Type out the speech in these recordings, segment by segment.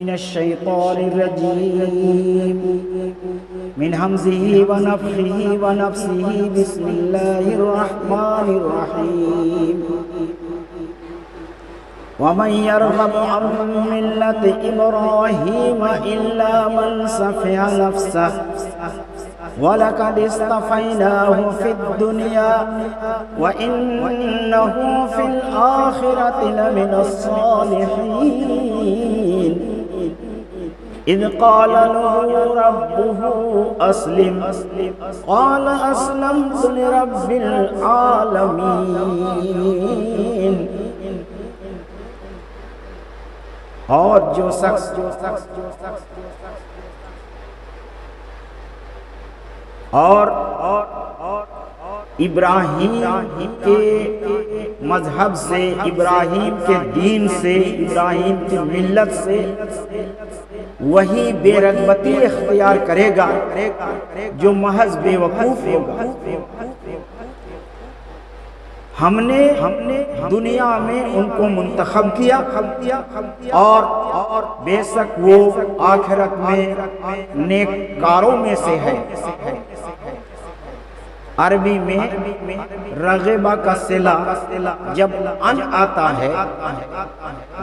من الشيطان الرجيم من همزه ونفخه ونفسه بسم الله الرحمن الرحيم ومن يرغب عن ملة إبراهيم إلا من سفه نفسه ولقد اصطفيناه في الدنيا وإنه في الآخرة لمن الصالحين إذ قال له ربه أسلم قال أسلمت لرب العالمين. اور جو شخص اور ابراہیم کے مذہب سے، ابراہیم کے دین سے، ابراہیم کی ملت سے وہی بے رغبتی اختیار کرے گا جو محض بے وقوف ہوگا. ہم نے دنیا میں ان کو منتخب کیا اور بے شک وہ آخرت میں نیک کاروں میں سے ہے. عربی میں رغبہ کا صلہ جب ان آتا ہے،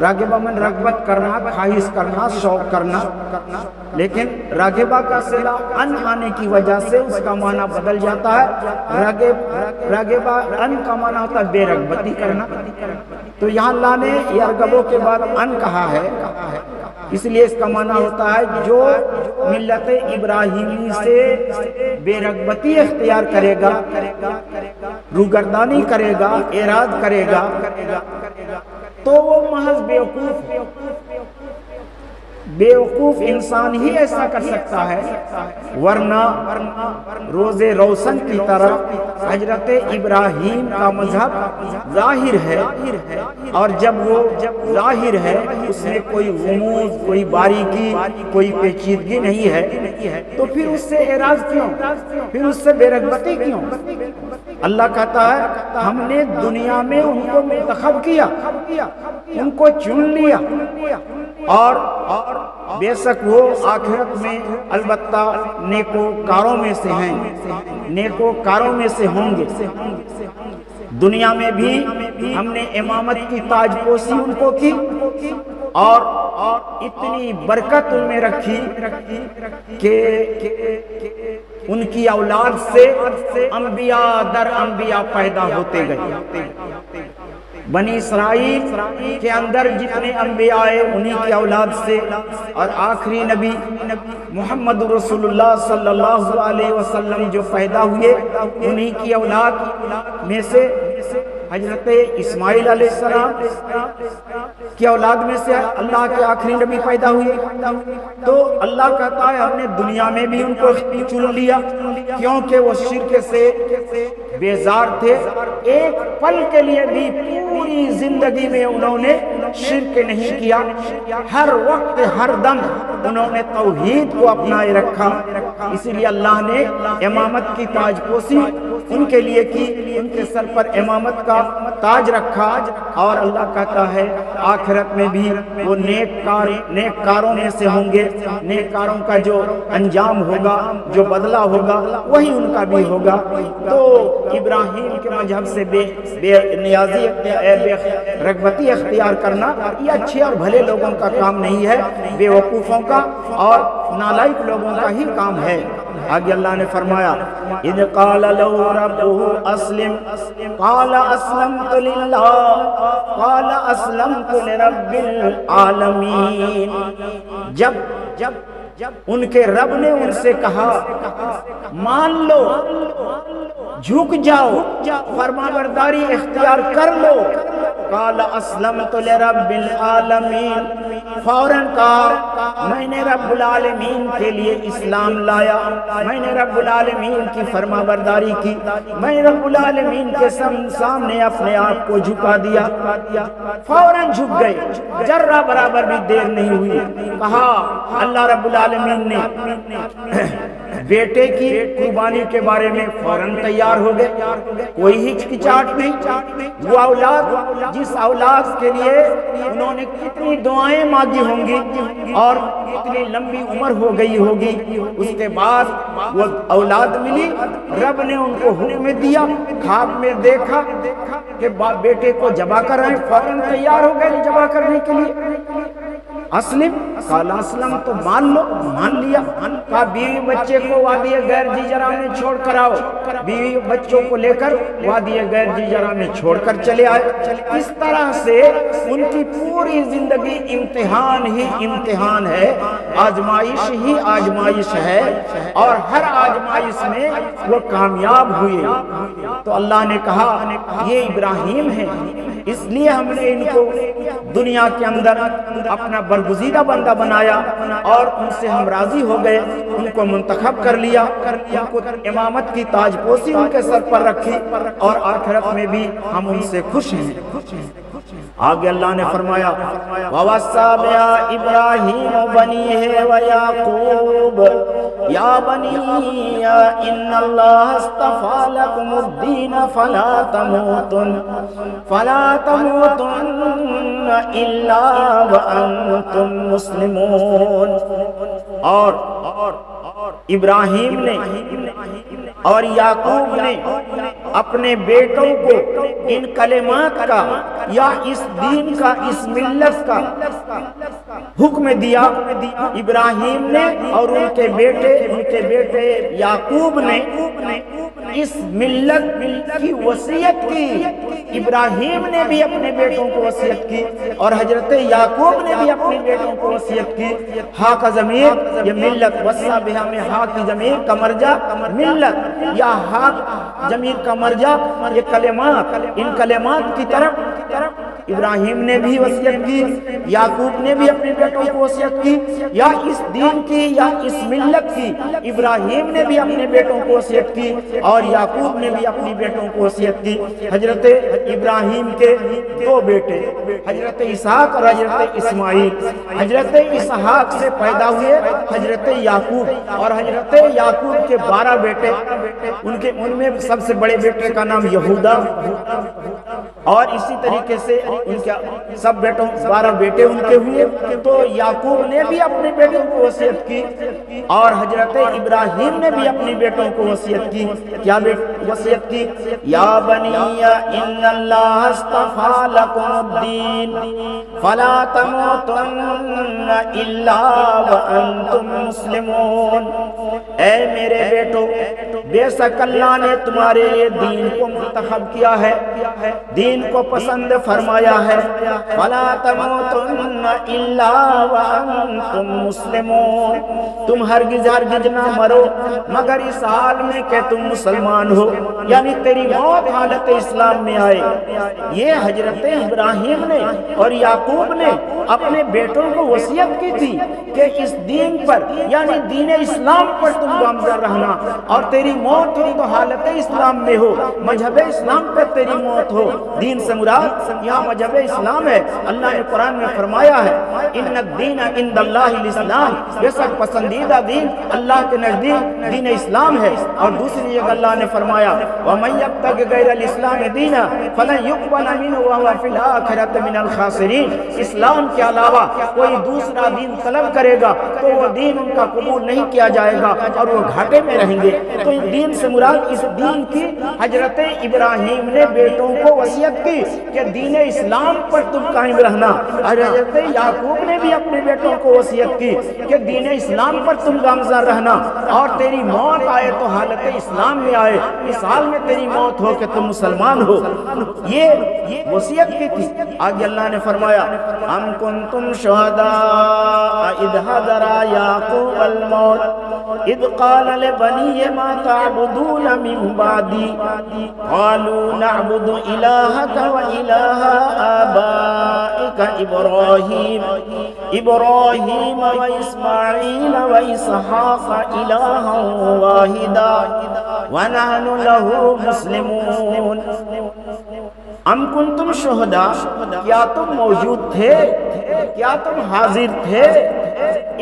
راغبہ من رغبت کرنا، خواہش کرنا، شوق کرنا، لیکن راغبہ کا صلہ ان آنے کی وجہ سے اس کا معنی بدل جاتا ہے. راغبہ ان کا معنی ہوتا ہے بے رغبتی کرنا. تو یہاں اللہ نے یرغبوں کے بعد ان کہا ہے، اس لیے اس کا معنی ہوتا ہے جو ملت ابراہیمی سے بے رغبتی اختیار کرے گا، روگردانی کرے گا، اعراض کرے گا، تو وہ محض بیوقوف انسان ہی ایسا کر سکتا ہے. ورنہ روز روشن کی طرح حضرت ابراہیم کا مذہب ظاہر ہے، اور جب وہ ظاہر ہے اس میں کوئی غموض، کوئی باریکی، کوئی پیچیدگی نہیں ہے، تو پھر اس سے اعراض کیوں، پھر اس سے بے رغبتی کیوں؟ اللہ کہتا ہے ہم نے دنیا میں ان کو منتخب کیا، ان کو چن لیا، اور بے شک وہ آخرت میں البتہ نیکوکاروں میں سے ہیں، نیکوکاروں میں سے ہوں گے. دنیا میں بھی ہم نے امامت کی تاج پوشی ان کو کی اور اتنی برکت ان میں رکھی کہ ان کی اولاد سے انبیاء در انبیاء پیدا ہوتے گئے. بنی اسرائیل کے اندر جتنے انبیاء آئے انہی کی اولاد سے، اور آخری نبی محمد رسول اللہ صلی اللہ علیہ وسلم جو پیدا ہوئے انہی کی اولاد میں سے حضرت اسماعیل علیہ السلام کی اولاد میں سے اللہ کے آخری نبی پیدا ہوئے. تو اللہ کہتا ہے ہم نے دنیا میں بھی ان کو چن لیا، کیونکہ وہ شرک سے بیزار تھے. ایک پل کے لیے بھی پوری زندگی میں انہوں نے شرک نہیں کیا، ہر وقت ہر دم انہوں نے توحید کو اپنائے رکھا. اسی لیے اللہ نے امامت کی تاج پوشی ان کے لیے کی، ان کے سر پر امامت کا تاج رکھا. اور اللہ کہتا ہے آخرت میں بھی وہ نیک کاروں میں سے ہوں گے. نیک کاروں کا جو انجام ہوگا، جو بدلہ ہوگا، وہی ان کا بھی ہوگا. تو ابراہیم کے مذہب سے بے نیازی، بے رغبتی اختیار کرنا یہ اچھے اور بھلے لوگوں کا کام نہیں ہے، بے وقوفوں کا اور نالائق لوگوں کا ہی کام ہے. آگے اللہ نے فرمایا اذ قال له ربه اسلم قال اسلمت للہ قال اسلمت لرب العالمین. جب ان کے رب نے ان سے کہا مان لو، جھک جاؤ، فرما برداری اختیار کر لو، قال اسلمت لرب العالمین، فوراً کہا میں نے رب العالمین کے لیے اسلام لایا، میں نے رب العالمین کی فرما برداری کی، میں رب العالمین کے سامنے اپنے آپ کو جھکا دیا. فوراً جھک گئے، ذرہ برابر بھی دیر نہیں ہوئی. کہا اللہ رب العالمین نے بیٹے کی قربانی کے بارے میں فوراً تیار ہو گئے، کوئی ہچکچاہٹ نہیں. وہ اولاد جس اولاد کے لیے انہوں نے کتنی دعائیں دعائیں مانگی ہوں گی اور اتنی لمبی عمر ہو گئی ہوگی، اس کے بعد وہ اولاد ملی، رب نے ان کو حکم دیا، خواب میں دیکھا کہ بیٹے کو ذبح کر رہے ہیں، فوراً تیار ہو گئے ذبح کرنے کے لیے۔ اسلم قال اسلم، تو مان لو، مان لیا۔ کہا بیوی بچے کو وادی غیر جیجرا میں چھوڑ کر آؤ، بیوی بچوں کو لے کر وادی غیر جیجرا میں چھوڑ کر چلے آئے۔ اس طرح سے ان کی پوری زندگی امتحان ہی امتحان ہے، آزمائش ہی آزمائش ہے، اور ہر آزمائش میں وہ کامیاب ہوئے۔ تو اللہ نے کہا یہ ابراہیم ہیں، اس لیے ہم نے ان کو دنیا کے اندر اپنا برگزیدہ بندہ بنایا اور ان سے ہم راضی ہو گئے، ان کو منتخب کر لیا، ان کو امامت کی تاج پوشی ان کے سر پر رکھی، اور آخرت میں بھی ہم ان سے خوش ہیں۔ آگے اللہ نے فرمایا وَوَصَّى بِهَا إِبْرَاهِيمُ بَنِيهِ وَيَعْقُوبُ يَا بَنِيَّ إِنَّ اللَّهَ اصْطَفَى لَكُمُ الدِّينَ فَلَا تَمُوتُنَّ إِلَّا وَأَنْتُمْ مُسْلِمُونَ۔ اور ابراہیم نے اور یعقوب نے اپنے بیٹوں کو ان کلمات کا یا اس دین کا، اس ملت کا حکم دیا۔ ابراہیم نے اور ان کے بیٹے یعقوب نے اس ملت کی وصیت کی۔ ابراہیم نے بھی اپنے بیٹوں کو وصیت کی اور حضرت یعقوب نے بھی اپنے بیٹوں کو وصیت کی۔ ہا کا ضمیر یہ ملت، وصا بہا میں ہا کی ضمیر کا مرجع ملت، یا ہا ضمیر کا مرجع یہ کلمات، ان کلمات کی طرف ابراہیم نے بھی وصیت کی، یعقوب نے بھی اپنے بیٹوں کو وصیت کی، یا اس دین کی یا اس ملت کی ابراہیم نے بھی اپنے بیٹوں کو وصیت کی اور یعقوب نے بھی اپنے بیٹوں کو وصیت کی۔ حضرت ابراہیم کے دو بیٹے حضرت اسحاق اور حضرت اسماعیل، حضرت اسحاق سے پیدا ہوئے حضرت یعقوب، اور حضرت یعقوب کے 12 بیٹے، ان میں سب سے بڑے بیٹے کا نام یہودا، اور اسی طریقے سے ان کے سب بیٹوں 12 بیٹے ان کے ہوئے۔ تو یعقوب نے بھی اپنے بیٹوں کو وصیت کی اور حضرت ابراہیم نے بھی اپنے بیٹوں کو وصیت کی۔ کیا وصیت کی؟ یا بنی ان اللہ اصطفى لکم الدین فلا تموتن الا وانتم مسلمون۔ اے میرے بیٹو، بے شک اللہ نے تمہارے لیے دین کو منتخب کیا ہے، دین کو پسند فرمایا ہے۔ فلا تموتن الا وانتم مسلمون، تم ہرگز نہ مرو مگر اس حال میں کہ تم مسلمان ہو، یعنی تیری موت حالت اسلام میں آئے۔ یہ حضرت ابراہیم نے اور یعقوب نے اپنے بیٹوں کو وصیت کی تھی کہ اس دین پر یعنی دین اسلام پر تم گامزن رہنا، اور تیری موت ہو تو حالت اسلام میں ہو، مذہب اسلام پر تیری موت ہو۔ دین سے مراد یہاں مذہب اسلام ہے۔ اللہ نے قرآن میں فرمایا ہے ان الدین عند اللہ الاسلام، بے شک پسندیدہ دین اللہ کے نزدیک دین اسلام ہے۔ اور دوسری جگہ اللہ نے فرمایا وَمَن يَبْتَغِ غَيْرَ الْإِسْلَامِ دِينًا فَلَن يُقْبَلَ مِنْهُ وَهُوَ فِي الْآخِرَةِ مِنَ الْخَاسِرِينَ۔ اسلام کے علاوہ کوئی دوسرا دین طلب کرے گا تو وہ دین ان کا قبول نہیں کیا جائے گا اور وہ گھاٹے میں رہیں گے۔ تو دین سے مراد اس دین کی حضرت ابراہیم نے بیٹوں کو وصیت کی کہ دین اسلام پر تم قائم رہنا، اور حضرت یعقوب نے بھی اپنے بیٹوں کو وصیت کی کہ دین اسلام پر تم گامزن رہنا، اور تیری موت آئے تو حالت اسلام میں آئے، اس حال میں تیری موت ہو کہ تم مسلمان ہو۔ یہ وصیت کی تھی۔ آگے اللہ نے فرمایا ام کنتم شہداء اذ حضر یعقوب الموت اذ قال لبنیہ ما تعبدون من بعدی قالوا نعبد الہک و الہ آبائک ابراہیم و اسماعیل و اسحاق الہا واحدا ونحن له مسلمون۔ ام کنتم شہداء، کیا تم موجود تھے، کیا تم حاضر تھے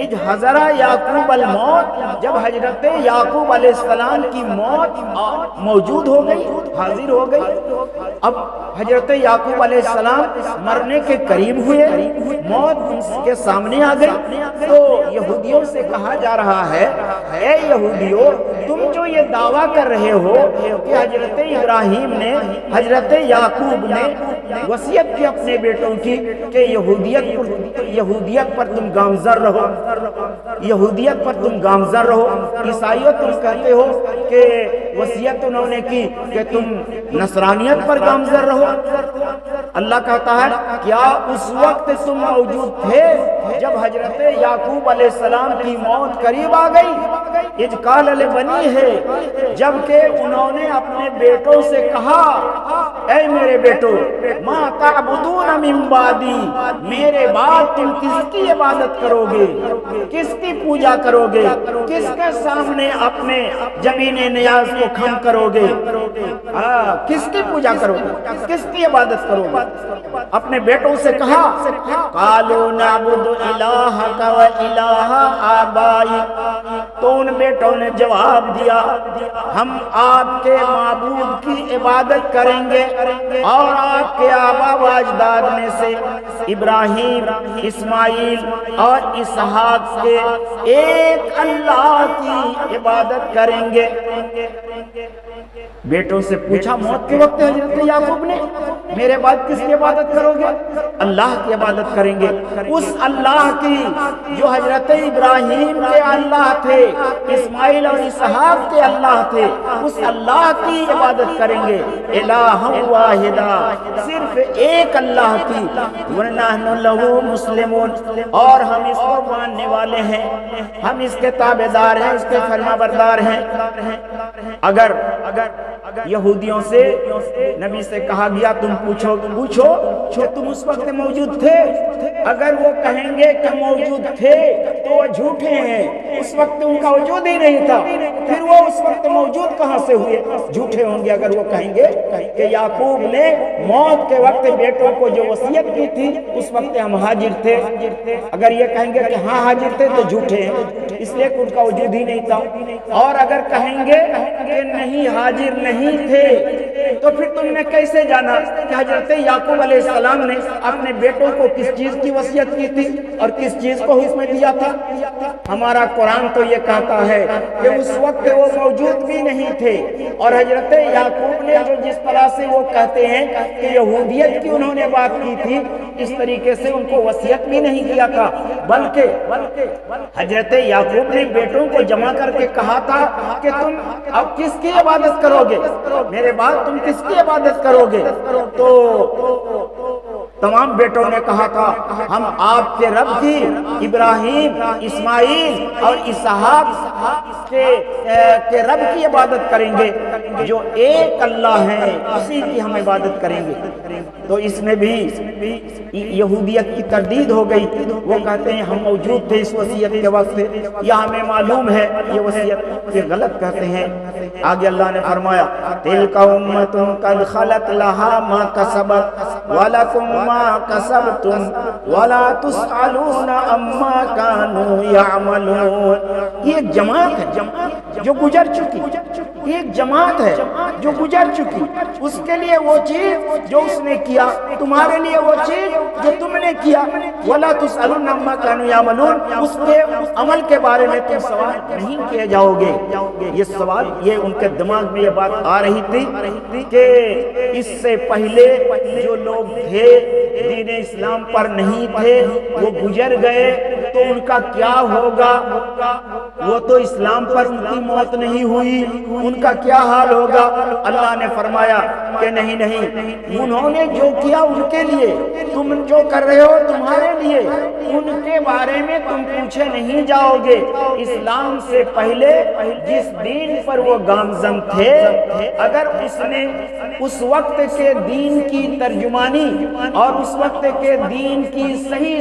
اذ حضر یعقوب الموت، جب حضرت یعقوب علیہ السلام کی موت موجود ہو گئی، حاضر ہو گئی۔ اب حضرت یعقوب علیہ السلام مرنے کے قریب ہوئے، موت ان کے سامنے آ گئی، تو یہودیوں سے کہا جا رہا ہے اے یہودیوں، تم جو یہ دعویٰ کر رہے ہو کہ حضرت ابراہیم نے، حضرت یعقوب نے وصیت کی اپنے بیٹوں کی کہ یہودیت پر تم گامزن رہو، یہودیت پر تم گامزن رہو، عیسائیت تم کہتے ہو کہ وصیت انہوں نے کی کہ تم نصرانیت پر گامزن رہو۔ اللہ کہتا ہے کیا اس وقت تم موجود تھے جب حضرت یعقوب علیہ السلام کی موت قریب آ گئی؟ اذ قال لبنی ہے، جبکہ انہوں نے اپنے بیٹوں سے کہا اے میرے بیٹو ما تعبدون من بعدی، میرے بعد تم کس کی عبادت کرو گے، کس کی پوجا کرو گے، کس کے سامنے اپنے جبین نیاز کو کھم کرو گے، کس کی پوجا کرو گے، کس کی عبادت کرو گے؟ اپنے بیٹوں سے کہا قالوا نعبد الہک و الہ آبائک، تو ان بیٹوں نے جواب دیا ہم آپ کے معبود کی عبادت کریں گے اور آپ کے آبا و اجداد میں سے ابراہیم، اسماعیل اور اسحاق کے ایک اللہ کی عبادت کریں گے۔ بیٹوں سے پوچھا موت کے وقت حضرت یعقوب نے میرے بعد کس کی عبادت کرو گے؟ اللہ کی عبادت کریں گے، اس اللہ کی جو حضرت ابراہیم کے اللہ تھے، اسماعیل اور اسحاق کے اللہ تھے، اس اللہ کی عبادت کریں گے، الہ واحدہ، صرف ایک اللہ کی، وَنَحْنُ لَهُ مُسْلِمُونَ، اور ہم اس کو ماننے والے ہیں، ہم اس کے تابعدار ہیں، اس کے فرما بردار ہیں۔ اگر یہودیوں سے نبی سے کہا گیا تم پوچھو کہ تم اس وقت موجود تھے، اگر وہ کہیں گے کہ موجود تھے تو وہ جھوٹے ہیں، اس وقت ان کا وجود ہی نہیں تھا، پھر وہ اس وقت موجود کہاں سے ہوئے؟ جھوٹے ہوں گے اگر وہ کہیں گے کہ یعقوب نے موت کے وقت بیٹوں کو جو وصیت کی تھی اس وقت ہم حاضر تھے، اگر یہ کہیں گے کہ ہاں حاضر تھے تو جھوٹے ہیں، اس لیے کہ ان کا وجود ہی نہیں تھا۔ اور اگر کہیں گے کہ نہیں حاضر نہیں تھے تو پھر تم نے کیسے جانا کہ حضرت یعقوب علیہ السلام نے اپنے بیٹوں کو کس چیز کی وصیت کی تھی اور کس چیز کو حکم دیا تھا؟ ہمارا قرآن تو یہ کہتا ہے کہ اس وقت وہ موجود بھی نہیں تھے، اور حضرت یعقوب نے جو جس طرح سے وہ کہتے ہیں کہ یہودیت کی انہوں نے بات کی تھی، اس طریقے سے ان کو وصیت بھی نہیں کیا تھا، بلکہ حضرت یعقوب نے بیٹوں کو جمع کر کے کہا تھا کہ تم اب کس کی عبادت کرو گے، میرے بعد تم کس کی عبادت کرو گے؟ تو تمام بیٹوں نے کہا تھا ہم آپ کے رب کی، ابراہیم، اسماعیل اور اسحاق کے رب کی عبادت کریں گے جو ایک اللہ ہے، اسی کی ہم عبادت کریں گے۔ تو اس میں بھی یہودیت کی تردید ہو گئی، وہ کہتے ہیں ہم موجود تھے اس وصیت کے وقت، یا ہمیں معلوم ہے یہ وصیت، یہ غلط کہتے ہیں۔ آگے اللہ نے فرمایا تِلْكَ أُمَّةٌ قَدْ خَلَتْ لَهَا مَا كَسَبَتْ وَلَكُمْ مَا كَسَبْتُمْ وَلَا تُسْأَلُونَ عَمَّا كَانُوا يَعْمَلُونَ۔ یہ ایک جماعت ہے جو گزر چکی، یہ ایک جماعت ہے جو گزر چکی، اس کے لیے وہ چیز جو اس نے کیا، تمہارے لیے وہ چیز جو تم نے کیا، وَلَا تُسْأَلُونَ عَمَّا كَانُوا يَعْمَلُونَ، اس کے عمل کے بارے میں تم سوال نہیں کیے جاؤ گے۔ یہ سوال، یہ ان کے دماغ میں یہ بات آ رہی تھی کہ اس سے پہلے جو لوگ تھے دین اسلام پر نہیں تھے، وہ گزر گئے تو ان کا کیا ہوگا؟ وہ تو اسلام پر ان کی موت نہیں ہوئی، ان کا کیا حال ہوگا؟ اللہ نے فرمایا کہ نہیں، انہوں نے جو کیا ان کے لیے، تم جو کر رہے ہو تمہارے لیے، ان کے بارے میں تم پوچھے نہیں جاؤ گے۔ اسلام سے پہلے جس دین پر وہ گامزن تھے، اگر اس نے اس وقت کے دین کی ترجمانی اور اس وقت کے دین کی صحیح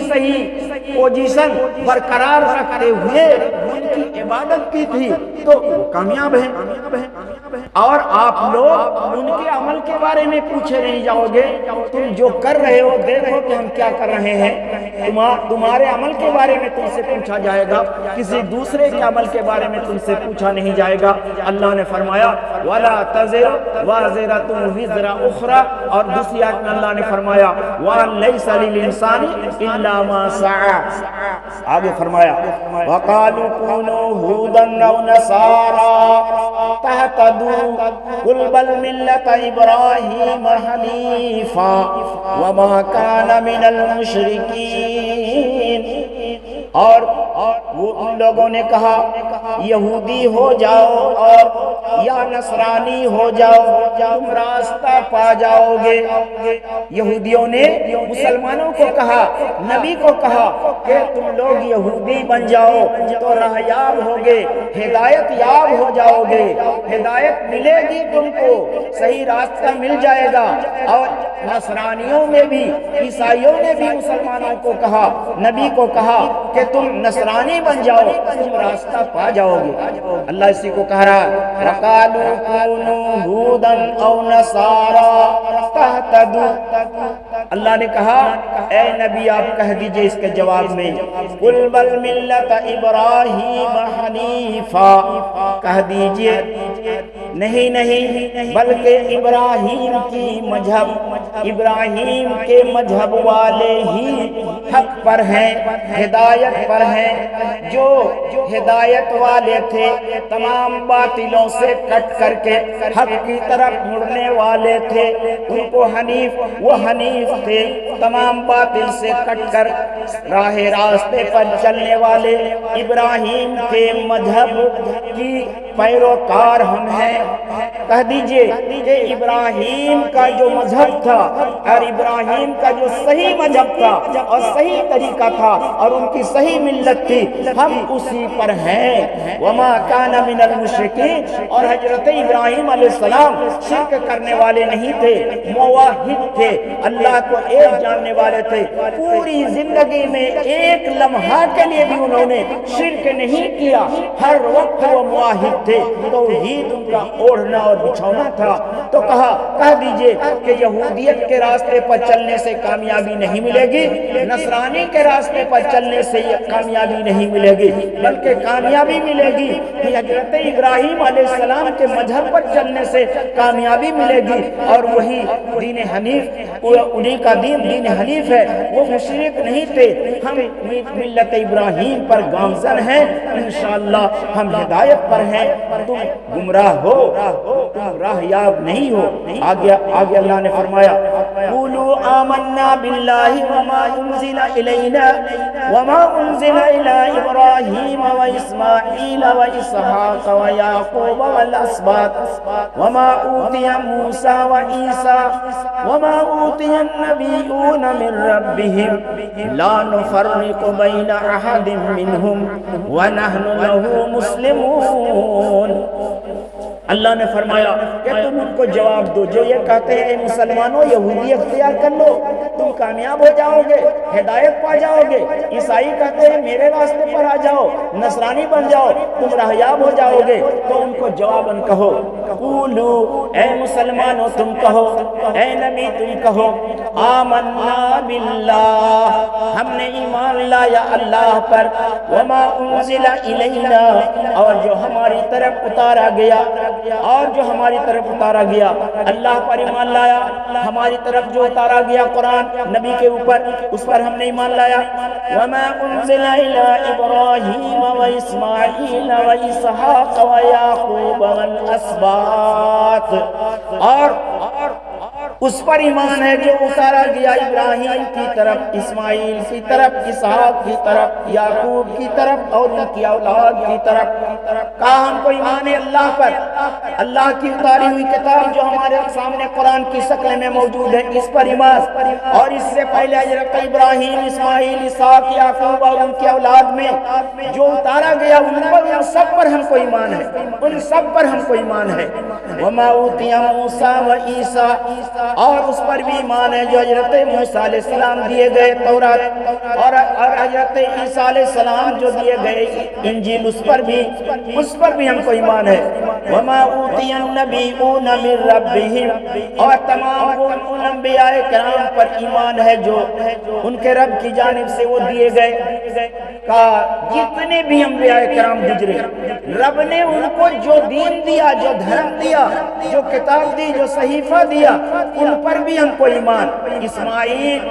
پوزیشن برقرار رکھتے ہوئے ان کی عبادت کی تھی تو وہ کامیاب ہیں، اور آپ لوگ ان کے عمل کے بارے میں پوچھے نہیں جاؤ گے، تم جو کر رہے ہو دیکھو کہ ہم کیا کر رہے ہیں، تمہارے عمل کے بارے میں تم سے پوچھا جائے گا، کسی دوسرے کے عمل کے بارے میں تم سے پوچھا نہیں جائے گا۔ اللہ نے فرمایا وَلَا تَزِرُ وَازِرَةٌ وِزْرَ أُخْرَى، اور دوسری آیت میں اللہ نے فرمایا وَأَن لَيْسَ لِلْإِنسَانِ إِلَّا مَا سَعَى، آگے فرمایا وَقَالُوا كُونُوا هُودًا أَوْ نَصَارَىٰ تَهْتَدُوا قُلْ بَلْ مِلَّةَ إِبْرَاهِيمَ حَنِيفًا وَمَا كَانَ مِنَ الْمُشْرِكِينَ۔ اور وہ ان لوگوں نے کہا یہودی ہو جاؤ اور یا نصرانی ہو جاؤ تم راستہ پا جاؤ گے۔ یہودیوں نے مسلمانوں کو کہا، نبی کو کہا کہ تم لوگ یہودی بن جاؤ تو راہیاب ہوگے، ہدایت یاب ہو جاؤ گے، ہدایت ملے گی تم کو، صحیح راستہ مل جائے گا۔ اور نصرانیوں میں بھی، عیسائیوں نے بھی مسلمانوں کو کہا، نبی کو کہا کہ تم نصرانی بن جاؤ تم راستہ پا جاؤ گے۔ اللہ اسی کو کہہ رہا ہے وَقَالُوا كُونُوا هُودًا أَوْ نَصَارَىٰ تَهْتَدُوا۔ اللہ نے کہا اے نبی آپ کہہ دیجئے اس کے جواب میں قُلْ بَلْ مِلَّةَ إِبْرَاهِيمَ حَنِيفًا، کہہ دیجئے نہیں بلکہ ابراہیم کی مذہب، ابراہیم کے مذہب والے ہی حق پر ہیں، ہدایت پر ہیں۔ جو ہدایت والے تھے تمام باطلوں سے کٹ کر کے حق کی طرف مڑنے والے تھے، ان کو حنیف، وہ حنیف تھے تمام باطل سے کٹ کر راہ راستے پر چلنے والے، ابراہیم کے مذہب کی پیروکار ہم ہیں۔ کہہ دیجئے کہ ابراہیم کا جو مذہب تھا اور ابراہیم کا جو صحیح مذہب تھا اور صحیح طریقہ تھا اور ان کی صحیح ملت تھی، ہم اسی پر ہیں۔ وما کان من المشرکین، اور حضرت ابراہیم علیہ السلام شرک کرنے والے نہیں تھے، موحد تھے، اللہ کو ایک جاننے والے تھے۔ پوری زندگی میں ایک لمحہ کے لیے بھی انہوں نے شرک نہیں کیا، ہر وقت وہ موحد تھے، توحید ان کا اوڑھنا اور بچھونا تھا۔ تو کہہ دیجئے کہ یہودیت کے راستے پر چلنے سے کامیابی نہیں ملے گی، نصرانی کے راستے پر چلنے سے یہ کامیابی نہیں ملے گی، بلکہ کامیابی ملے گی کہ حضرت ابراہیم علیہ السلام کے مذہب پر چلنے سے کامیابی ملے گی، اور وہی دین حنیف، انہی کا دین حنیف ہے، وہ مشرک نہیں تھے۔ ہم ملت ابراہیم پر گامزن ہیں، انشاءاللہ ہم ہدایت پر ہیں، تم گمراہ ہو، تم راہیاب نہیں ہو۔ آگے اللہ نے فرمایا قولوا آمنا باللہ وما انزل الینا وما انزل الى ابراہیم واسماعیل واسحاق ویعقوب والاسباط وما اوتی موسیٰ وعیسیٰ وما اوتی النبیون من ربهم لا نفرق بین احد منهم ونحن له مسلمون۔ اللہ نے فرمایا کہ تم ان کو جواب دو جو یہ کہتے ہیں اے مسلمانوں یہودی اختیار کر لو تم کامیاب ہو جاؤ گے، ہدایت پا جاؤ گے، عیسائی کہتے ہیں میرے راستے پر آ جاؤ، نصرانی بن جاؤ تم راہیاب ہو جاؤ گے، تو ان کو جواباً کہو قولو اے مسلمانوں تم کہو، اے نبی تم کہو آمنا باللہ ہم نے ایمان لایا اللہ پر، وما انزل الینا اور جو ہماری طرف اتارا گیا، اور جو ہماری طرف اتارا گیا اللہ پر ایمان لایا، ہماری طرف جو اتارا گیا قرآن نبی کے اوپر اس پر ہم نے ایمان لایا۔ وما انزل الى ابراہیم واسماعیل واسحاق ویعقوب والاسباط اور اس پر ایمان ہے جو اتارا گیا ابراہیم کی طرف، اسماعیل کی طرف، اسحاق کی طرف، یعقوب کی طرف اور ان کی اولاد کی طرف۔ کہا ہم کو ایمان ہے اللہ پر، اللہ کی اتاری ہوئی کتاب جو ہمارے سامنے قرآن کی شکل میں موجود ہے اس پر ایمان، اور اس سے پہلے حضرت ابراہیم، اسماعیل، اسحاق، یعقوب اور ان کی اولاد میں جو اتارا گیا ان سب پر ہم کو ایمان ہے، ان سب پر ہم کو ایمان ہے۔ وما اوتی موسیٰ و عیسیٰ اور اس پر بھی ایمان ہے جو حضرت موسیٰ علیہ السلام دیے گئے تورات اور حضرت عیسیٰ علیہ السلام جو دیے گئے انجیل اس پر بھی ہم کو ایمان ہے۔ وَمَا أُوتِيَ النَّبِيُّونَ مِن رَّبِّهِمْ، اور تمام ان انبیاء کرام پر ایمان ہے جو ان کے رب کی جانب سے وہ دیے گئے۔ کا جتنے بھی انبیاء کرام گزرے رب نے ان کو جو دین دیا، جو دھرم دیا، جو کتاب دی، جو صحیفہ دیا، ان پر بھی ہم کو ایمان۔ اسماعیل،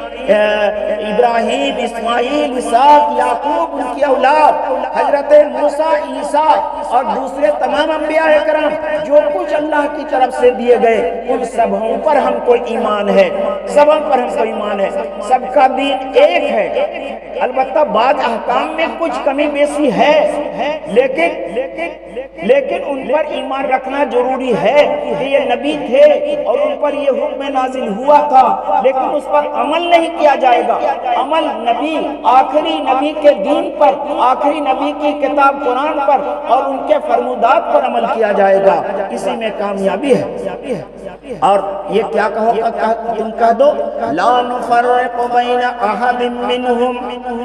ابراہیم، اسماعیل، اسحاق، یعقوب، ان کی اولاد، حضرت موسیٰ، عیسیٰ اور دوسرے تمام انبیاء کرام جو کچھ اللہ کی طرف سے دیے گئے ان سبوں پر ہم کو ایمان ہے، سبوں پر ہم کو ایمان ہے۔ سب کا دین ایک ہے، البتہ بعض احکام میں کچھ کمی بیشی ہے، لیکن ان پر ایمان رکھنا ضروری ہے کہ یہ نبی تھے اور ان پر یہ حکم نازل ہوا تھا، لیکن اس پر عمل نہیں کیا جائے گا۔ عمل نبی، آخری نبی کے دین پر، آخری نبی کی کتاب قرآن پر اور ان کے فرمودات پر عمل کیا جائے گا، اسی میں کامیابی ہے۔ اور یہ کیا کہو، تم کہہ دو لا نفرق بین احد منہم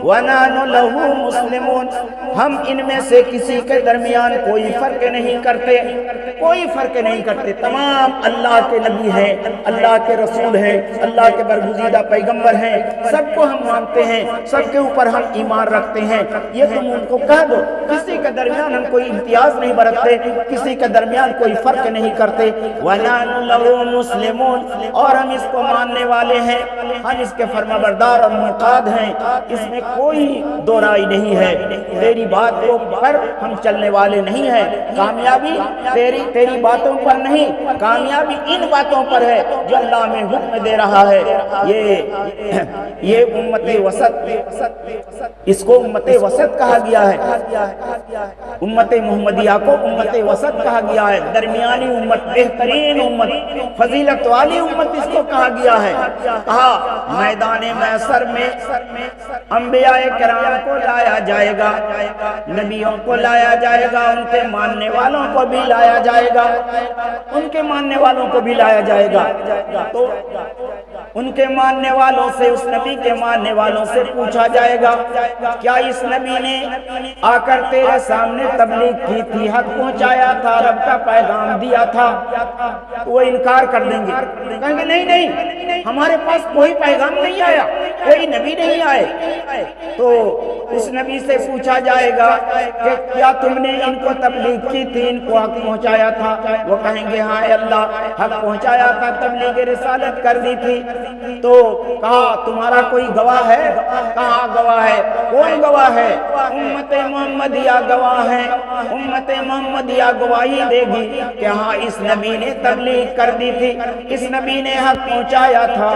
ونحن لہ مسلمون، ہم ان میں سے کسی کے درمیان کوئی فرق نہیں کرتے، کوئی فرق نہیں کرتے۔ تمام اللہ کے نبی ہیں، اللہ کے رسول ہیں، اللہ کے برگزیدہ پیغمبر ہیں، سب کو ہم مانتے ہیں، سب کے اوپر ہم ایمان رکھتے ہیں۔ یہ تم ان کو کہہ دو، کسی کے درمیان ہم کوئی امتیاز نہیں برتتے، کسی کے درمیان کوئی فرق نہیں کرتے۔ وَنَحْنُ لَهُ مُسْلِمُونَ، اور ہم اس کو ماننے والے ہیں، ہم اس کے فرما بردار اور منقاد ہیں، اس میں کوئی دو رائے نہیں ہے۔ تیری بات پر ہم چلنے والے نہیں ہیں، کامیابی تیری باتوں پر نہیں، کامیابی ان باتوں پر ہے جو اللہ میں حکم دے رہا ہے۔ یہ امت وسط، اس کو امت وسط کہا گیا ہے، امت محمدیہ کو امت وسط کہا گیا ہے، درمیانی امت، بہترین امت، فضیلت والی امت اس کو کہا گیا ہے۔ کہا میدان محشر میں انبیاء کرام کو لایا جائے گا، نبیوں کو لایا جائے گا، ان کے ماننے والوں کو بھی لایا جائے گا، ان کے ماننے والوں کو بھی لایا جائے گا۔ تو ان کے ماننے والوں سے، اس نبی کے ماننے والوں سے پوچھا جائے گا کیا اس نبی نے آ کر تیرے سامنے تبلیغ کی تھی، حق پہنچایا تھا، رب کا پیغام دیا تھا؟ وہ انکار کر دیں گے، کہیں گے نہیں نہیں، ہمارے پاس کوئی پیغام نہیں آیا، کوئی نبی نہیں آئے۔ تو اس نبی سے پوچھا جائے گا کہ کیا تم نے ان کو تبلیغ کی تھی، ان کو حق پہنچایا تھا؟ وہ کہیں گے ہاں اللہ، حق پہنچایا تھا، تبلیغ رسالت کر دی تھی۔ تو کہا تمہارا کوئی گواہ ہے؟ کہاں گواہ ہے؟ کون گواہ ہے؟ امت محمدیہ گواہ ہے، امت محمدیہ گواہی دے گی کہ ہاں اس نبی نے تبلیغ کر دی تھی، اس نبی نے حق پہنچایا تھا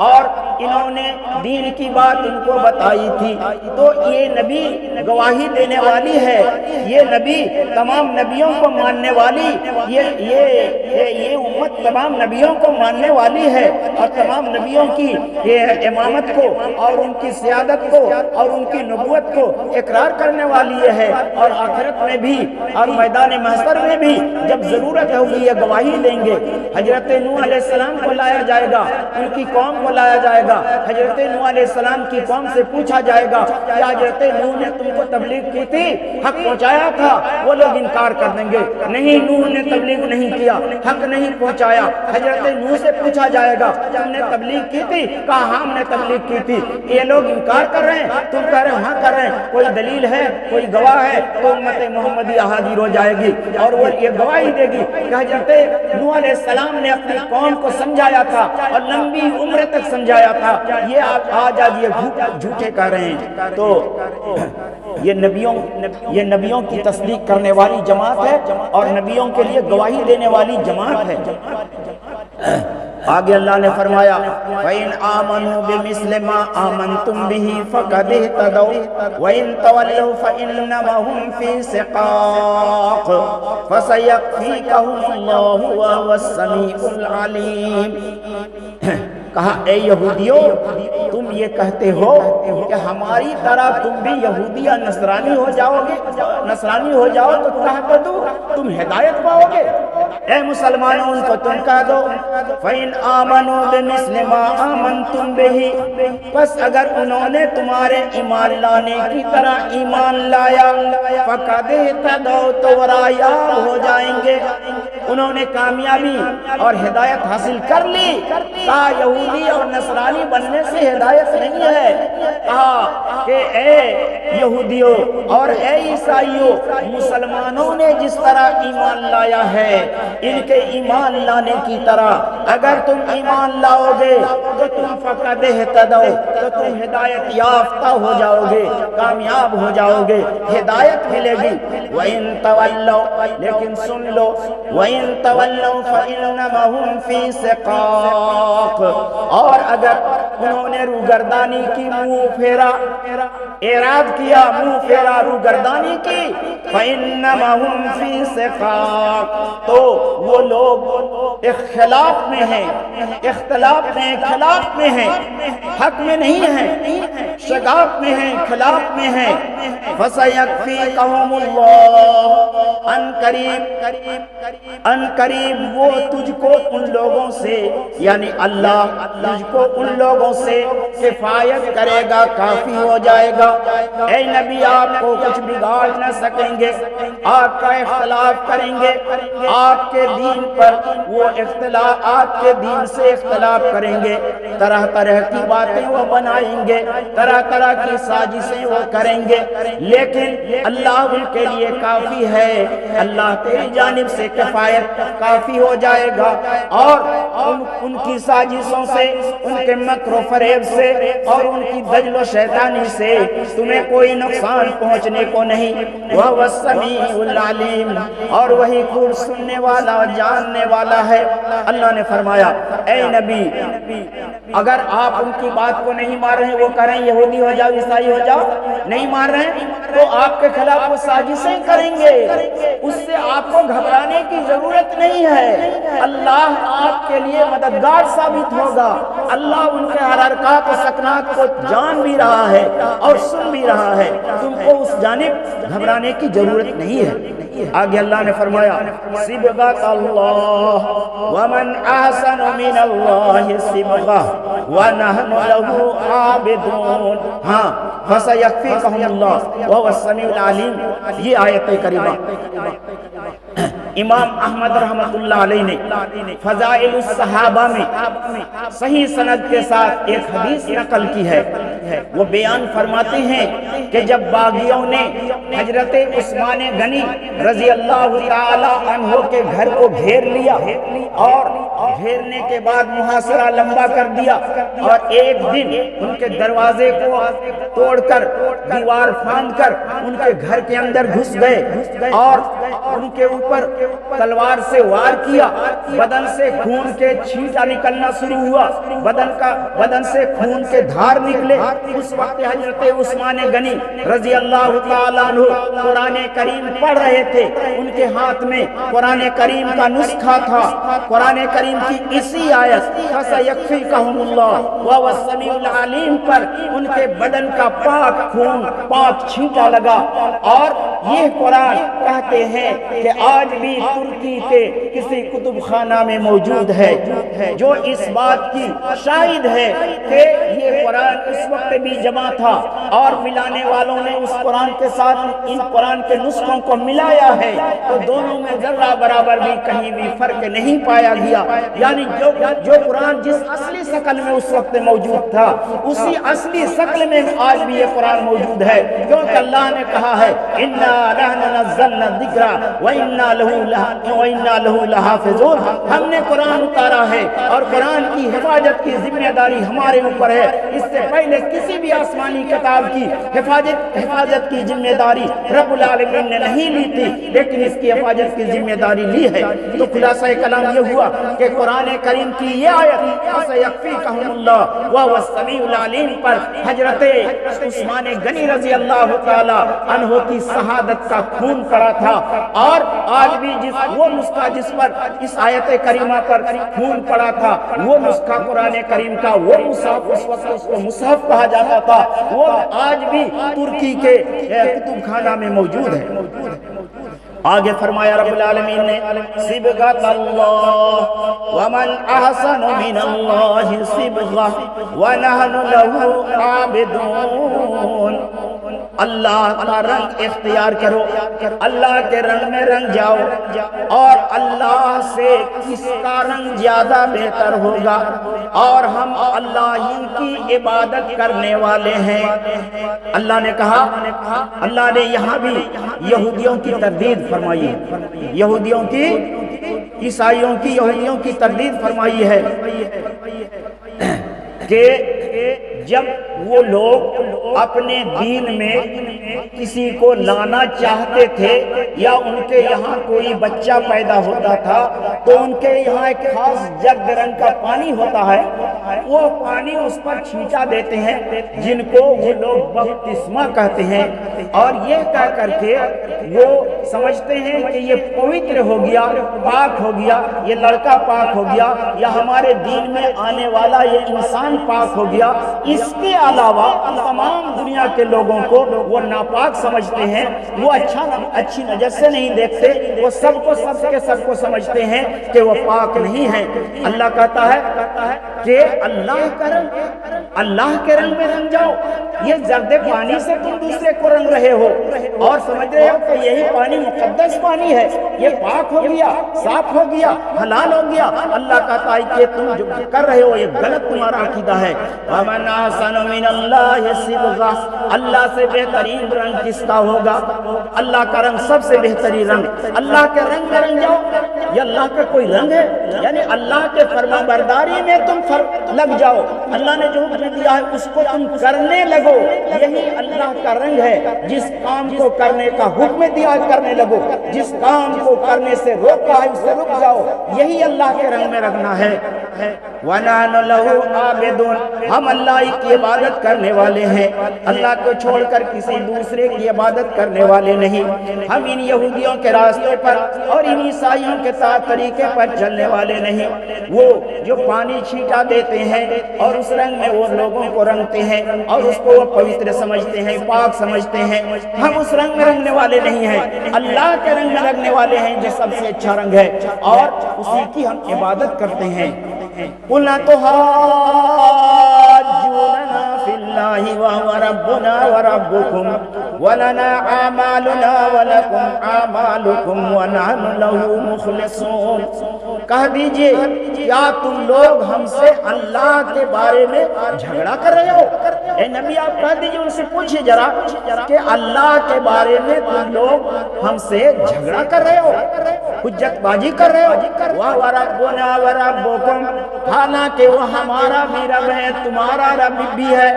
اور انہوں نے دین کی بات ان کو بتائی تھی۔ تو یہ نبی گواہی دینے والی ہے، یہ نبی تمام نبیوں کو ماننے والی، یہ امت تمام نبیوں کو ماننے والی ہے اور تمام نبیوں کی یہ امامت کو اور ان کی سیادت کو اور ان کی نبوت کو اقرار کرنے والی یہ ہے۔ اور آخرت میں بھی اور میدان محشر میں بھی جب ضرورت ہوگی یہ گواہی دیں گے۔ حضرت نوح علیہ السلام کو لایا جائے گا، ان کی قوم کو لایا جائے گا، حضرت نوح علیہ السلام کی قوم سے پوچھا جائے گا کہ حضرت نوح نے تم کو تبلیغ کی تھی، حق پہنچایا تھا؟ وہ لوگ انکار کر دیں گے، نہیں نوح نے تبلیغ نہیں کیا، حق نہیں پہنچایا۔ حضرت نوح سے پوچھا جائے گا تم نے تبلیغ کی تھی؟ کہا ہاں ہم نے تبلیغ کی تھی۔ یہ لوگ انکار کر رہے ہیں، تم کہہ رہے ہیں ہاں کر رہے ہیں، کوئی دلیل ہے، کوئی گواہ ہے؟ تو امت محمدیہ حاضر ہو جائے گی اور وہ یہ گواہی دے گی کہ حضرت نوح علیہ السلام نے اپنی قوم کو سمجھایا تھا اور لمبی عمر تک سمجھایا تھا، یہ آپ آج یہ جھوٹے کہہ رہے ہیں۔ تو یہ نبیوں کی تصدیق کرنے والی جماعت ہے اور نبیوں کے لیے گواہی دینے والی جماعت ہے۔ آگے اللہ نے فرمایا وَإِنْ آمَنُوا بِمِثْلِ مَا آمَنْتُمْ بِهِ فَقَدِ اهْتَدَوْا وَإِنْ تَوَلَّوْا فَإِنَّمَا هُمْ فِي شِقَاقٍ فَسَيَكْفِيكَهُمُ اللَّهُ وَهُوَ السَّمِيعُ الْعَلِيمُ۔ کہا اے یہودیوں تم یہ کہتے ہو کہ ہماری طرح تم بھی یہودی یا نصرانی ہو جاؤ تو تہتدوا تم ہدایت پاؤ گے۔ اے مسلمانوں ان کو تم کہہ دو فَإِنْ آمَنُوا بِمِثْلِ مَا آمَنْتُمْ بِهِ پس اگر انہوں نے تمہارے ایمان لانے کی طرح ایمان لایا فَقَدِ اهْتَدَوْا تو وہ راہیاب ہو جائیں گے، انہوں نے کامیابی اور ہدایت حاصل کر لی۔ کہا یہودی اور نصرانی بننے سے ہدایت نہیں ہے، کہا کہ اے یہودیوں اور اے عیسائیوں مسلمانوں نے جس طرح ایمان لایا ہے ان کے ایمان لانے کی طرح اگر تم ایمان لاؤ گے تو تم فقد اہتدوا تو تم ہدایت یافتہ ہو جاؤ گے، کامیاب ہو جاؤ گے، ہدایت ملے گی۔ وَإِن تَوَلَّوْا لیکن سن لو وَإِن تَوَلَّوْا فَإِنَّمَا هُمْ فِي شِقَاقٍ اور اگر انہوں نے روگردانی کی، منہ پھیرا، اعراض کیا، منہ پھیرا، روگردانی کی، فَإِنَّمَا هُمْ فِي شِقَاقٍ تو وہ لوگ اختلاف میں ہیں، خلاف میں ہیں، حق میں نہیں ہیں، شقاق میں ہیں، خلاف میں ہیں۔ فَسَيَكْفِيكَهُمُ اللَّهُ ان قریب وہ تجھ کو ان لوگوں سے یعنی اللہ تجھ کو ان لوگوں سے کفایت کرے گا، کافی ہو جائے گا۔ اے نبی آپ کو کچھ بگاڑ نہ سکیں گے، آپ کا اختلاف کریں گے، آپ کے دین پر وہ اختلاف، آپ کے دین سے اختلاف کریں گے، طرح طرح کی باتیں وہ بنائیں گے، طرح طرح کی سازشیں وہ کریں گے، لیکن اللہ ان کے لیے کافی ہے، اللہ تیری جانب سے کفایت کافی ہو جائے گا، اور ان کی سازشوں سے، ان کے مکر و فریب سے اور ان کی دجل و شیطانی سے تمہیں کوئی نقصان پہنچنے کو نہیں۔ وَهُوَ السَّمِيعُ الْعَلِيمُ اور وہی خوب سننے والا اور جاننے والا ہے۔ اللہ نے فرمایا اے نبی اگر آپ ان کی بات کو نہیں مان رہے، وہ کہہ رہے ہیں یہودی ہو جاؤ، عیسائی ہو جاؤ، نہیں مان رہے تو آپ کے خلاف وہ سازشیں کریں گے، اس سے آپ کو گھبرانے کی ضرورت نہیں ہے، اللہ آپ کے لیے مددگار ثابت ہوگا، اللہ ان کے ہر حرکات و سکنات کو جان بھی رہا ہے اور سن بھی رہا ہے، تم کو اس جانب گھبرانے کی ضرورت نہیں ہے۔ آگے اللہ نے فرمایا صبغۃ اللہ ومن احسن من اللہ صبغہ ونحن لہ عابدون۔ ہاں فسیکفیکہم اللہ وہو السمیع العلیم، یہ آیت کریمہ امام احمد رحمۃ اللہ علیہ نے فضائل الصحابہ میں صحیح سند کے ساتھ ایک حدیث نقل کی ہے۔ وہ بیان فرماتے ہیں کہ جب باغیوں نے حضرت عثمان غنی رضی اللہ تعالی عنہ کے گھر کو گھیر لیا اور گھیرنے کے بعد محاصرہ لمبا کر دیا، اور ایک دن ان کے دروازے کو توڑ کر دیوار پھاند کر ان کے گھر کے اندر گھس گئے اور ان کے اوپر تلوار سے وار کیا، بدن سے خون کے چھینٹا نکلنا شروع ہوا، بدن سے خون کے دھار نکلے۔ اس وقت حضرت عثمان غنی رضی اللہ تعالیٰ عنہ قرآن کریم پڑھ رہے تھے، ان کے ہاتھ میں قرآن کریم کا نسخہ تھا، قرآن کریم کی اسی آیت فَسَيَكْفِيكَهُمُ اللَّهُ وَهُوَ السَّمِيعُ الْعَلِيمُ پر ان کے بدن کا پاک خون، پاک چھینٹا لگا، اور یہ قرآن کہتے ہیں کہ آج بھی ترکی کے کسی کتب خانہ میں موجود ہے، جو اس بات کی شاہد ہے کہ یہ قرآن اس وقت بھی جمع تھا، اور ملانے والوں نے اس قرآن کے ساتھ ان قرآن کے نسخوں کو ملایا ہے تو دونوں میں ذرہ برابر بھی کہیں بھی فرق نہیں پایا گیا، یعنی جو قرآن جس اصلی شکل میں اس وقت موجود تھا اسی اصلی شکل میں آج بھی یہ قرآن موجود ہے، کیونکہ اللہ نے کہا ہے اِنَّا نَحْنُ نَزَّلْنَا الذِّكْرَ وَإِنَّا لَهُ لَحَافِظُونَ، ہم نے قرآن اتارا ہے اور قرآن کی حفاظت کی ذمہ داری ہمارے اوپر ہے۔ اس سے پہلے کسی بھی آسمانی کتاب کی حفاظت کی ذمہ داری رب العالمین نے نہیں لی تھی، لیکن اس کی حفاظت کی ذمہ داری لی ہے۔ تو خلاصہ کلام یہ ہوا کہ قرآن کریم کی یہ آیت فَسَيَكْفِيكَهُمُ اللَّهُ وَهُوَ السَّمِيعُ الْعَلِيمُ پر حضرت عثمان غنی رضی اللہ تعالی عنہ کی شہادت کا خون پڑا تھا، اور آج بھی بھی وہ نسخہ جس پر اس آیت کریمہ پر خون پڑا تھا، وہ نسخہ قرآن کریم کا، وہ مصحف اس وقت اس کو مصحف کہا جاتا تھا، وہ آج بھی ترکی کے کتب خانہ میں موجود ہے۔ آگے فرمایا رب العالمین نے صبغۃ اللہ ومن احسن من اللہ صبغہ ونحن لہ عابدون۔ اللہ کا رنگ اختیار کرو، اللہ کے رنگ میں رنگ جاؤ، اور اللہ سے کس کا رنگ زیادہ بہتر ہوگا، اور ہم اللہ ہی کی عبادت کرنے والے ہیں۔ اللہ نے کہا، اللہ نے یہاں بھی یہودیوں کی تردید فرمائی ہے، یہودیوں کی، عیسائیوں کی، یہودیوں کی تردید فرمائی ہے کہ جب وہ لوگ اپنے دین میں کسی کو لانا چاہتے تھے یا ان کے یہاں کوئی بچہ پیدا ہوتا تھا تو ان کے یہاں ایک خاص جگ رنگ کا پانی ہوتا ہے، وہ پانی اس پر چھینٹا دیتے ہیں جن کو وہ لوگ بپتسمہ کہتے ہیں، اور یہ کہہ کر کے وہ سمجھتے ہیں کہ یہ پوتر ہو گیا، پاک ہو گیا، یہ لڑکا پاک ہو گیا، یا ہمارے دین میں آنے والا یہ انسان پاک ہو گیا۔ اس کے علاوہ تمام دنیا کے لوگوں کو وہ ناپاک سمجھتے ہیں، وہ اچھی نظر سے نہیں دیکھتے، وہ سب کو سمجھتے ہیں کہ وہ پاک نہیں ہیں۔ اللہ کہتا ہے کہ اللہ کا رنگ، اللہ کے رنگ میں رنگ جاؤ۔ یہ زرد پانی سے تم دوسرے کو رنگ رہے ہو اور سمجھ رہے ہو کہ یہی پانی مقدس پانی ہے، یہ پاک ہو گیا، صاف ہو گیا، حلال ہو گیا۔ اللہ کہتا ہے کہ تم جو کر رہے ہو یہ غلط تمہارا عقیدہ ہے۔ وَمَنْ أَحْسَنُ مِنَ اللَّهِ صِبْغَةً، اللہ سے بہترین رنگ کس کا ہوگا؟ اللہ کا رنگ سب سے بہترین رنگ۔ اللہ کے رنگ میں رنگ جاؤ، یہ اللہ کا کوئی رنگ ہے؟ یعنی اللہ کے فرما برداری میں تم لگ جاؤ، اللہ نے جو حکم دیا ہے اس کو تم کرنے لگو، یہی اللہ کا رنگ ہے۔ جس کام کو کرنے کا حکم دیا ہے کرنے لگو، جس کام کو کرنے سے روکا ہے اس سے رک جاؤ، یہی اللہ کے رنگ میں رکھنا ہے۔ وَنَحْنُ لَهُ عَابِدُونَ، ہم اللہ کی عبادت کرنے والے ہیں، اللہ کو چھوڑ کر کسی دوسرے کی عبادت کرنے والے نہیں۔ ہم ان یہودیوں کے راستے پر اور ان عیسائیوں کے طریقے پر چلنے والے نہیں۔ وہ جو پانی چھینٹا دیتے ہیں اور اس رنگ میں وہ لوگوں کو رنگتے ہیں اور اس کو وہ پوتر سمجھتے ہیں، پاک سمجھتے ہیں، ہم اس رنگ میں رنگنے والے نہیں ہیں، اللہ کے رنگ میں رنگنے والے ہیں جو سب سے اچھا رنگ ہے، اور اسی کی ہم عبادت کرتے ہیں۔ قُلْ أَتُحَاجُّونَنَا فِي اللَّهِ وَهُوَ رَبُّنَا وَرَبُّكُمْ وَلَنَا أَعْمَالُنَا وَلَكُمْ أَعْمَالُكُمْ وَنَحْنُ لَهُ مُخْلِصُونَ۔ کہہ دیجئے کیا تم لوگ ہم سے اللہ کے بارے میں جھگڑا کر رہے ہو؟ اے نبی آپ کہہ دیجئے، ان سے پوچھئے ذرا کہ اللہ کے بارے میں تم لوگ ہم سے جھگڑا کر رہے ہو، حجت بازی کر رہے ہو؟ وَهُوَ رَبُّنَا وَرَبُّكُمْ، حالانکہ وہ ہمارا بھی رب ہے، تمہارا رب بھی ہے،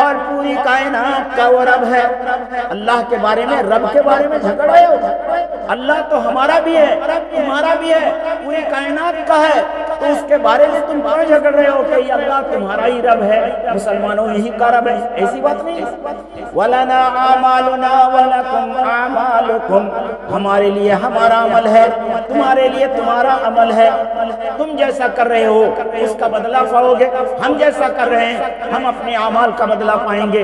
اور پوری کائنات کا وہ رب ہے۔ اللہ کے بارے میں، رب کے بارے میں جھگڑ رہے ہو؟ اللہ تو ہمارا بھی ہے، تمہارا بھی ہے، پوری کائنات کا ہے، تو اس کے بارے میں تم کیوں جھگڑ رہے ہو کہ یہ اللہ تمہارا ہی رب ہے، مسلمانوں یہی کا رب ہے؟ ایسی بات نہیں۔ وَلَنَا أَعْمَالُنَا وَلَكُمْ أَعْمَالُكُمْ، ہمارے لیے ہمارا عمل ہے، تمہارے لیے تمہارا عمل ہے۔ تم جیسا کر رہے ہو اس کا بدلہ پاؤ گے، ہم جیسا کر رہے ہیں ہم اپنے اعمال کا بدلہ پائیں گے۔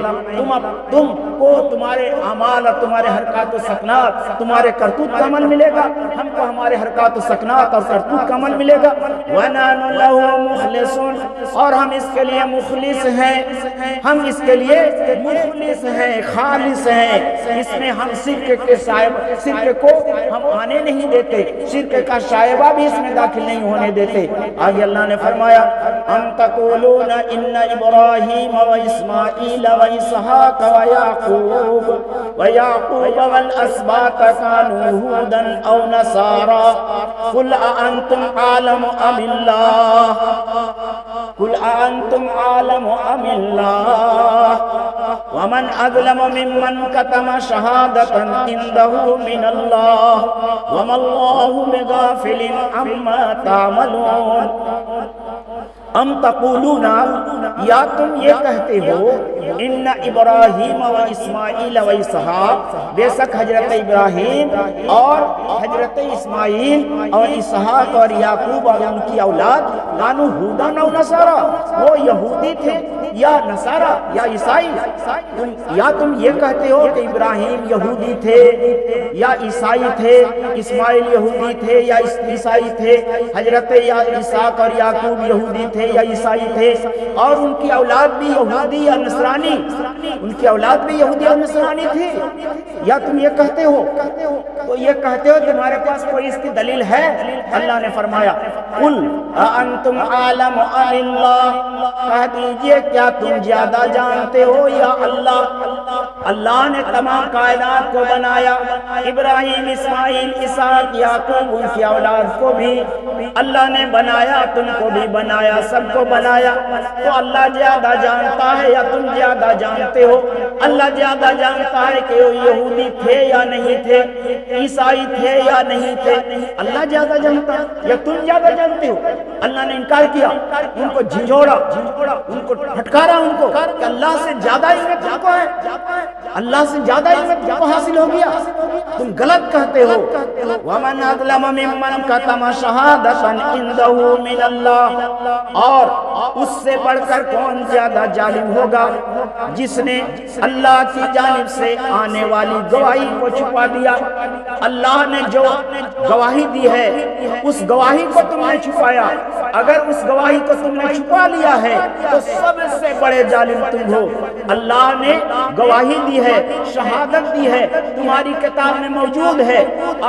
تم کو تمہارے اعمال اور تمہارے حرکات و سکنات، تمہارے کرتوت کا عمل ملے گا، ہم کو ہمارے حرکات و سکنات اور کرتوت کا عمل ملے گا۔ وَنَحْنُ لَهُ مُخْلِصُونَ، اور ہم اس کے لیے مخلص ہیں، ہم اس کے لیے مخلص ہیں، خالص ہیں۔ اس میں ہم شرک کو ہم آنے نہیں دیتے، شرک کا شائبہ بھی اس میں داخل نہیں ہونے دیتے۔ آگے اللہ نے فرمایا ام تقولون ان ابراہیم و اسماعیل و اسحاق و یعقوب والاسباط كانوا هودا او نصارى قل اانتم اعلم ام اللہ قل اانتم اعلم ام اللہ ومن اظلم ممن كتم شهادة عنده من اللہ وما اللہ بغافل عما تعملون۔ ام تقولون، یا تم یہ کہتے ہو ان ابراہیم و اسماعیل و اسحاق، بے شک حضرت ابراہیم اور حضرت اسماعیل اور اسحاق اور یعقوب اور ان کی اولاد کانوا ہودن و نصارا، وہ یہودی تھے یا نصارا یا عیسائی. یا تم یہ کہتے ہو کہ ابراہیم یہودی تھے یا عیسائی تھے، اسماعیل یہودی تھے یا عیسائی تھے، حضرت اسحاق اور یعقوب یہودی تھے یا عیسائی تھے، اور ان کی اولاد بھی یہودی یا نصرانی، ان کی اولاد بھی یہودی اور نصرانی تھی. یا تم یہ کہتے ہو، تو یہ کہتے ہو تمہارے پاس کوئی اس کی دلیل ہے؟ اللہ نے فرمایا قل اانتم اعلم ام اللہ، کہہ دیجئے کیا تم زیادہ جانتے ہو یا اللہ؟ اللہ نے تمام کائنات کو بنایا، ابراہیم اسماعیل اسحاق یعقوب ان کی اولاد کو بھی اللہ نے بنایا، تم کو بھی بنایا، سب کو بنایا. تو اللہ زیادہ جانتا ہے یا تم زیادہ جانتے ہو؟ اللہ زیادہ جانتا ہے کہ وہ یہودی تھے یا نہیں تھے، عیسائی تھے یا نہیں تھے، اللہ زیادہ جانتا ہے یا تم زیادہ جانتے ہو؟ اللہ نے انکار کیا، ان کو جھنجھوڑا، ان کو پھٹکارا، ان کو کہ اللہ سے زیادہ علم تم کو ہے، اللہ سے زیادہ علم تم کو حاصل ہو گیا، تم غلط کہتے ہو. وَمَنْ أَظْلَمَ مِمَّنْ كَتَمَ شَهَادَةً عِنْدَهُ مِنَ اللَّهِ، اور اس سے بڑھ کر کون زیادہ ظالم ہوگا جس نے اللہ کی جانب سے آنے والی گواہی کو چھپا دیا. اللہ نے جو گواہی دی ہے اس گواہی کو تم نے چھپایا. اگر اس گواہی کو تم نے چھپا لیا ہے تو سب سے بڑے ظالم تم ہو. اللہ نے گواہی دی ہے، شہادت دی ہے، تمہاری کتاب میں موجود ہے.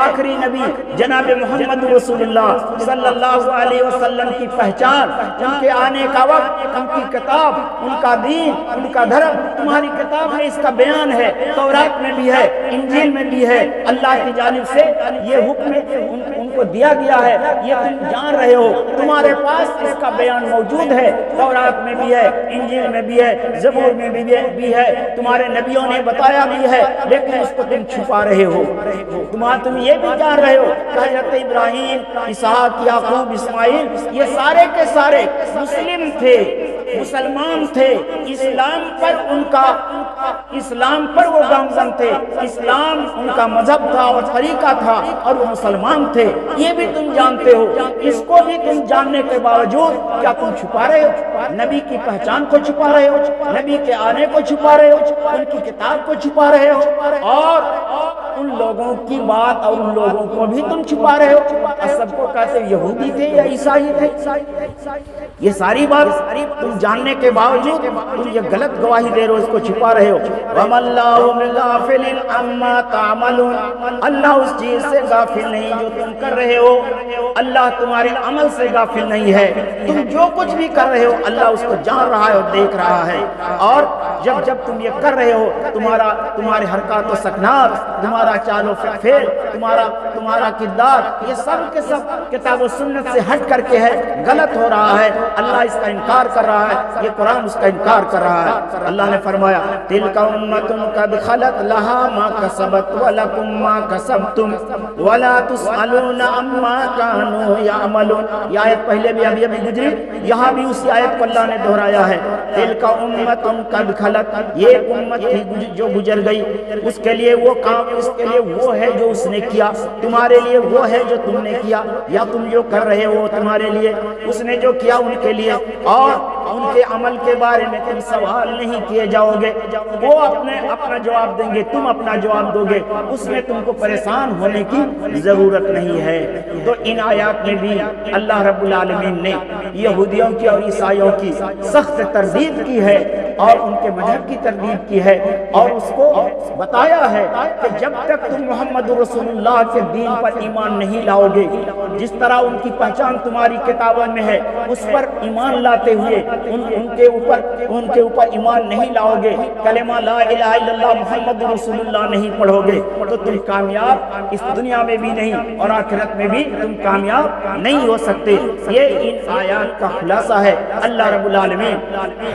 آخری نبی جناب محمد رسول اللہ صلی اللہ علیہ وسلم کی پہچان، ان کے آنے کا وقت، ان کی کتاب، ان کا دین، ان کا دھرم تمہاری کتاب میں اس کا بیان ہے، تورات میں بھی ہے، انجیل میں بھی ہے. اللہ کی جانب سے یہ حکم ان کو دیا گیا ہے، یہ تم جان رہے ہو، تمہارے پاس اس کا بیان موجود ہے، تورات میں بھی ہے، انجیل میں بھی ہے، زبور میں بھی ہے، تمہارے نبیوں نے بتایا بھی ہے، لیکن اس کو تم چھپا رہے ہو. تم یہ بھی جان رہے ہو کہ حضرت ابراہیم، اسحاق، یعقوب، اسماعیل یہ سارے کے سارے مسلم تھے، مسلمان تھے، اسلام پر وہ گامزن تھے، اسلام ان کا مذہب تھا اور طریقہ تھا، اور وہ مسلمان تھے. یہ بھی تم جانتے ہو. اس کو بھی تم جاننے کے باوجود کیا تم چھپا رہے ہو؟ نبی کی پہچان کو چھپا رہے ہو، نبی کے آنے کو چھپا رہے ہو، ان کی کتاب کو چھپا رہے ہو، اور ان لوگوں کی بات اور ان لوگوں کو بھی تم چھپا رہے ہو. اور سب کو کہتے یہودی تھے یا عیسائی تھے. یہ ساری بات تم جاننے کے باوجود تم یہ غلط گواہی دے رہے ہو، اس کو چھپا رہے ہو. وَمَا اللَّهُ بِغَافِلٍ عَمَّا تَعْمَلُونَ، اللہ اس چیز سے غافل نہیں جو تم کر رہے ہو. اللہ تمہارے عمل سے غافل نہیں ہے. تم جو کچھ بھی کر رہے ہو اللہ اس کو جان رہا ہے اور دیکھ رہا ہے. اور جب تم یہ کر رہے ہو تمہارے حرکات و سکنات، تمہارا چال و فعل، تمہارا کردار، یہ سب کے سب کتاب و سنت سے ہٹ کر کے ہے، غلط ہو رہا ہے. اللہ اس کا انکار کر رہا ہے، یہ قرآن اس کا انکار کر رہا ہے. اللہ نے فرمایا تلک امۃ قد خلت لها ما کسبت ولکم ما کسبتم ولا تسألون عما كانوا يعملون. یہ آیت پہلے بھی ابھی گزری، یہاں بھی اسی آیت کو اللہ نے دہرایا ہے. تلک امۃ قد خلت، یہ امت تھی جو گزر گئی، اس کے لیے وہ کام، اس کے لیے وہ ہے جو اس نے کیا، تمہارے لیے وہ ہے جو تم نے کیا، یا تم جو کر رہے ہو تمہارے لیے، اس نے جو کیا ان کے لیے. اور ان کے عمل کے بارے میں تم سوال نہیں کیے جاؤ گے، وہ اپنا جواب دیں گے، تم اپنا جواب دو گے، اس میں تم کو پریشان ہونے کی ضرورت نہیں ہے. تو ان آیات میں بھی اللہ رب العالمین نے یہودیوں کی اور عیسائیوں کی سخت تردید کی ہے اور ان کے مذہب کی تردید کی ہے، اور اس کو بتایا ہے کہ جب تک تم محمد رسول اللہ کے دین پر ایمان نہیں لاؤ گے، جس طرح ان کی پہچان تمہاری کتابوں میں ہے اس پر ایمان لاتے ہوئے ان کے اوپر ایمان نہیں لاؤ گے، کلمہ لا الہ الا اللہ محمد رسول اللہ نہیں پڑھو گے، تو تم کامیاب اس دنیا میں بھی نہیں اور آخرت میں بھی تم کامیاب نہیں ہو سکتے. یہ ان آیات کا خلاصہ ہے. اللہ رب العالمین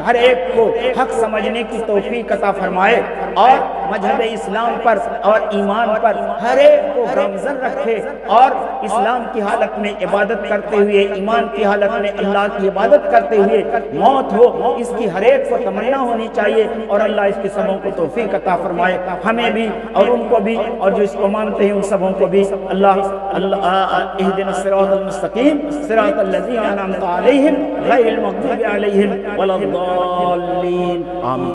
ہر ایک کو حق سمجھنے کی توفیق عطا فرمائے اور مذہب اسلام پر اور ایمان پر ہر ایک کو گامزن رکھے، اور اسلام کی حالت میں عبادت کرتے ہوئے، ایمان کی حالت میں اللہ کی عبادت کرتے ہوئے موت ہو، اس کی ہر ایک کو تمنا ہونی چاہیے، اور اللہ اس کے سبوں کو توفیق عطا فرمائے، ہمیں بھی اور ان کو بھی، اور جو اس کو مانتے ہیں ان سبوں کو بھی۔ اللہ اہدنا الصراط المستقیم صراط الذین انعمت علیہم غیر المغضوب علیہم ولا الضالین، آمین۔